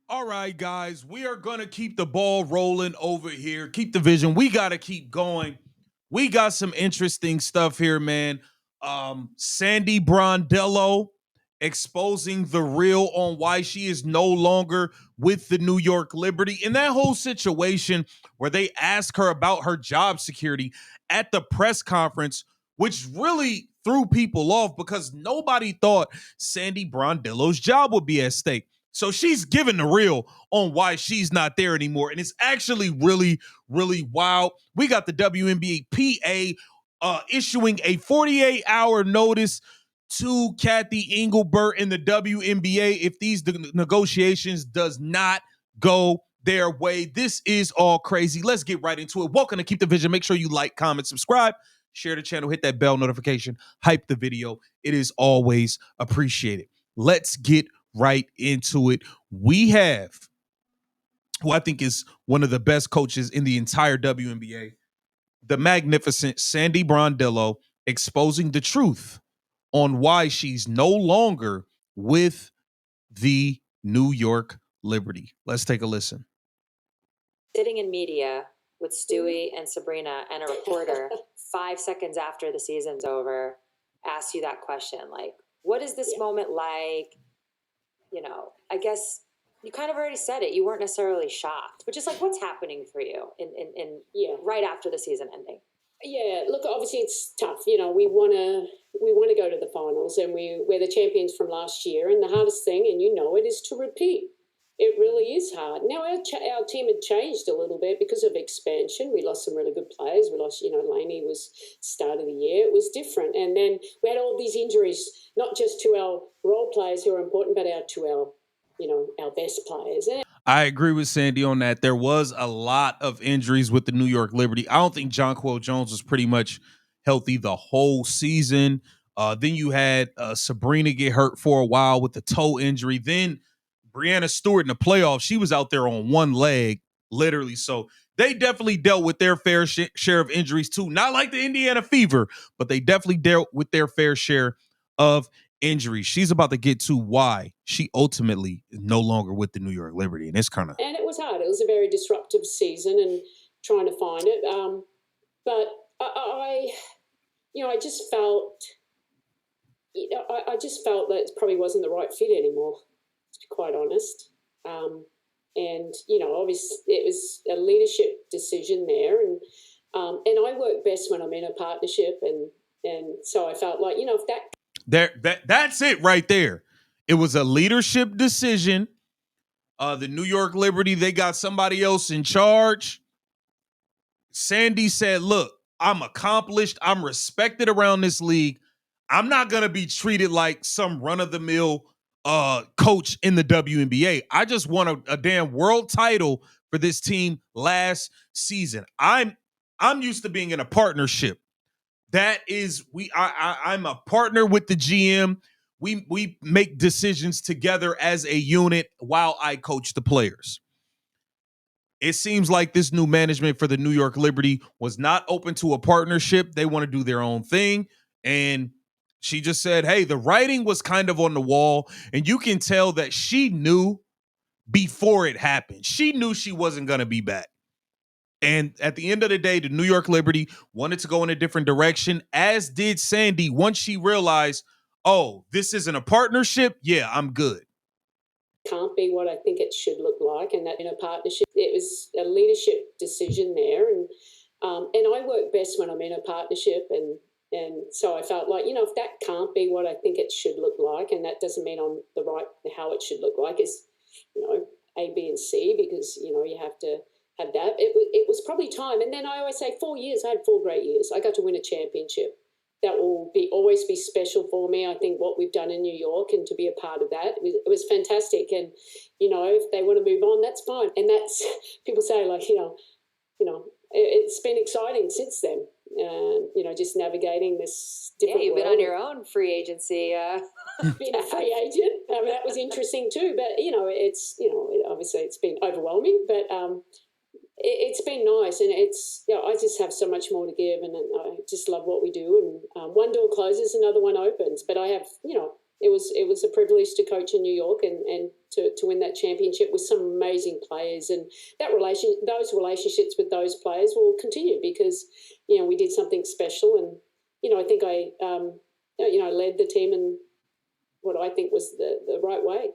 All right, guys, we are going to keep the ball rolling over here. Keep the vision. We got to keep going. We got some interesting stuff here, man. Sandy Brondello exposing the real on why she is no longer with the New York Liberty. And that whole situation where they ask her about her job security at the press conference, which really threw people off because nobody thought Sandy Brondello's job would be at stake. So she's giving the real on why she's not there anymore. And it's actually really, really wild. We got the WNBPA issuing a 48-hour notice to Cathy Engelbert in the WNBA if these negotiations does not go their way. This is all crazy. Let's get right into it. Welcome to Keep the Vision. Make sure you like, comment, subscribe, share the channel, hit that bell notification, hype the video. It is always appreciated. Let's get right into it. We have who I think is one of the best coaches in the entire WNBA, the magnificent Sandy Brondello, exposing the truth on why she's no longer with the New York Liberty. Let's take a listen. Sitting in media with Stewie and Sabrina and a reporter 5 seconds after the season's over asks you that question, like, what is this moment like? You know, I guess you kind of already said it. You weren't necessarily shocked, but just like, what's happening for you in right after the season ending? Yeah, look, obviously it's tough. You know, we want to go to the finals, and we're the champions from last year. And the hardest thing, and you know it, is to repeat. It really is hard. Now our team had changed a little bit because of expansion. We lost some really good players. We lost, Laney was start of the year. It was different, and then we had all these injuries, not just to our role players who are important, but our best players. I agree with Sandy on that. There was a lot of injuries with the New York Liberty. I don't think Jonquel Jones was pretty much healthy the whole season. Then you had Sabrina get hurt for a while with the toe injury. Then Brianna Stewart in the playoffs, she was out there on one leg, literally. So they definitely dealt with their fair share of injuries too. Not like the Indiana Fever, but they definitely dealt with their fair share of injuries. She's about to get to why she ultimately is no longer with the New York Liberty. And it's kind of... And it was hard. It was a very disruptive season and trying to find it. But I just felt, I just felt that it probably wasn't the right fit anymore, to be quite honest. And obviously it was a leadership decision there, and I work best when I'm in a partnership, and so I felt like, if that's it right there. It was a leadership decision. The New York Liberty, they got somebody else in charge. Sandy said, look, I'm accomplished. I'm respected around this league. I'm not going to be treated like some run-of-the-mill coach in the WNBA. I just won a damn world title for this team last season. I'm used to being in a partnership. That is, I'm a partner with the GM. We make decisions together as a unit while I coach the players. It seems like this new management for the New York Liberty was not open to a partnership. They want to do their own thing. And she just said, hey, the writing was kind of on the wall. And you can tell that she knew before it happened. She knew she wasn't going to be back. And at the end of the day, the New York Liberty wanted to go in a different direction, as did Sandy once she realized, oh, this isn't a partnership. Yeah, I'm good. Can't be what I think it should look like, and that in a partnership, it was a leadership decision there, and I work best when I'm in a partnership, and so I felt like, if that can't be what I think it should look like, and that doesn't mean I'm the right how it should look like is, A, B, and C, because you have to have that. It was probably time, and then I always say 4 years. I had 4 great years. I got to win a championship. That will always be special for me. I think what we've done in New York, and to be a part of that, it was fantastic. And if they want to move on, that's fine. And that's, people say, like, it's been exciting since then. Just navigating this different. Yeah, you've been on your own free agency. Being a free agent, that was interesting too. But it's obviously it's been overwhelming, but it's been nice, and it's I just have so much more to give, and I just love what we do. And one door closes, another one opens. But I have it was a privilege to coach in New York and to win that championship with some amazing players, and those relationships with those players will continue because we did something special, and I think I led the team in what I think was the right way.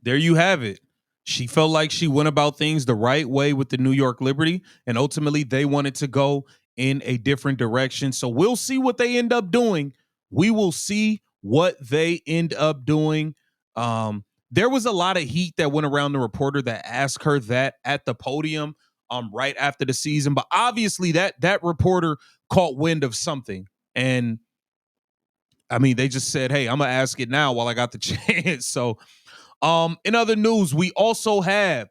There you have it. She felt like she went about things the right way with the New York Liberty, and ultimately they wanted to go in a different direction. So we'll see what they end up doing. We will see what they end up doing. There was a lot of heat that went around the reporter that asked her that at the podium right after the season, but obviously that reporter caught wind of something. And I mean, they just said, hey, I'm gonna ask it now while I got the chance. So in other news, we also have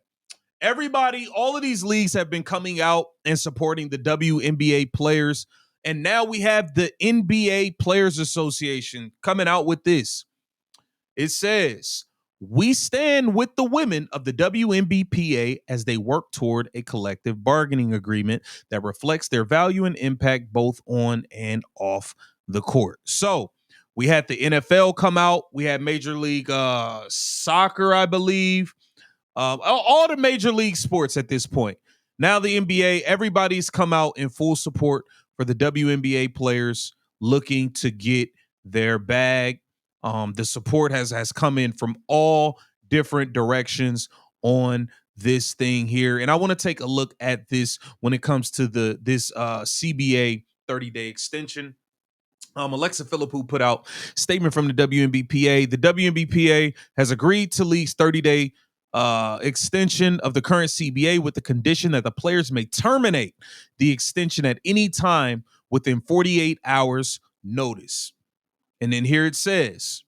all of these leagues have been coming out and supporting the WNBA players. And now we have the NBA Players Association coming out with this. It says, we stand with the women of the WNBPA as they work toward a collective bargaining agreement that reflects their value and impact both on and off the court. So we had the NFL come out. We had Major League Soccer, I believe. All the major league sports at this point. Now the NBA, everybody's come out in full support for the WNBA players looking to get their bag. The support has come in from all different directions on this thing here. And I want to take a look at this when it comes to this CBA 30-day extension. Alexa Philippou put out a statement from the WNBPA. The WNBPA has agreed to league's 30-day extension of the current CBA with the condition that the players may terminate the extension at any time within 48 hours notice. And then here it says,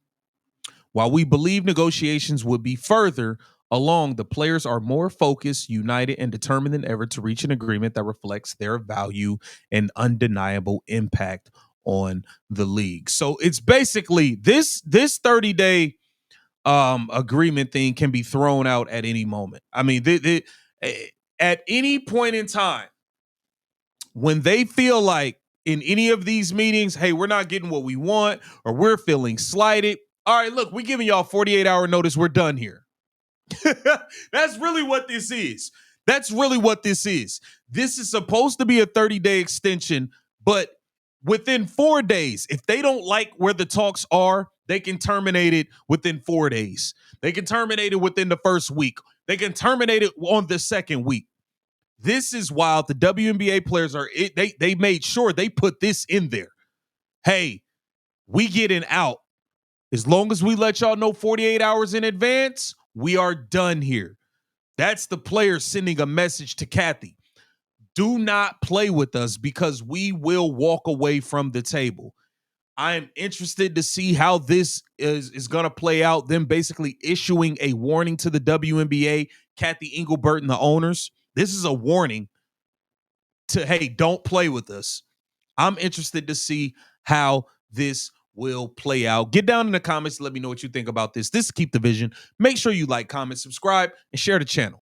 while we believe negotiations would be further along, the players are more focused, united, and determined than ever to reach an agreement that reflects their value and undeniable impact on the league. So it's basically this 30-day agreement thing can be thrown out at any moment. I mean, at any point in time, when they feel like in any of these meetings, hey, we're not getting what we want, or we're feeling slighted. All right, look, we're giving y'all 48-hour notice. We're done here. That's really what this is. That's really what this is. This is supposed to be a 30-day extension, but within 4 days, if they don't like where the talks are, they can terminate it within 4 days. They can terminate it within the first week. They can terminate it on the second week. This is wild. The WNBA players they made sure they put this in there. Hey, we getting out. As long as we let y'all know 48 hours in advance, we are done here. That's the players sending a message to Cathy. Do not play with us because we will walk away from the table. I am interested to see how this is going to play out. Them basically issuing a warning to the WNBA, Cathy, Engelbert, and the owners. This is a warning to, hey, don't play with us. I'm interested to see how this will play out. Get down in the comments. Let me know what you think about this. This is Keep the Vision. Make sure you like, comment, subscribe, and share the channel.